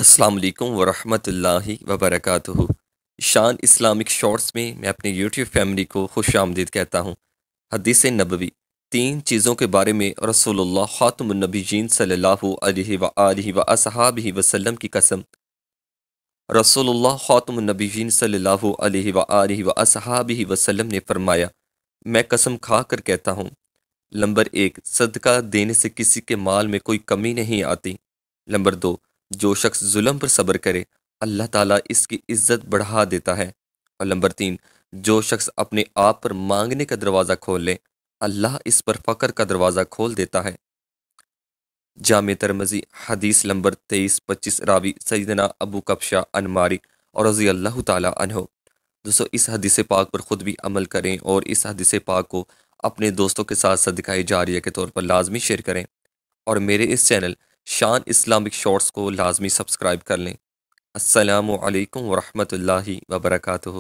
السلام علیکم ورحمۃ اللہ وبرکاتہ۔ شان اسلامک شارٹس میں میں اپنی یوٹیوب فیملی کو خوش آمدید کہتا ہوں۔ حدیث نبوی، تین چیزوں کے بارے میں رسول اللہ خاتم النبیین صلی اللہ علیہ وآلہ وصحابہ وسلم کی قسم۔ رسول اللہ خاتم النبیین صلی اللہ علیہ وآلہ وصحابہ وسلم نے فرمایا، میں قسم کھا کر کہتا ہوں، نمبر 1، صدقہ دینے سے کسی کے مال میں کوئی کمی نہیں آتی۔ نمبر 2، جو شخص ظلم پر صبر کرے اللہ تعالیٰ اس کی عزت بڑھا دیتا ہے۔ اور نمبر 3، جو شخص اپنے آپ پر مانگنے کا دروازہ کھول لے اللہ اس پر فقر کا دروازہ کھول دیتا ہے۔ جامع ترمذی حدیث نمبر 2325، راوی سیدنا ابو کبشہ انماری اور رضی اللہ تعالیٰ عنہ۔ دوستو، اس حدیث پاک پر خود بھی عمل کریں اور اس حدیث پاک کو اپنے دوستوں کے ساتھ صدقہ جاریہ کے طور پر لازمی شیئر کریں، اور میرے اس چینل شان اسلامک شارٹس کو لازمی سبسکرائب کر لیں۔ السلام علیکم ورحمۃ اللہ وبرکاتہ۔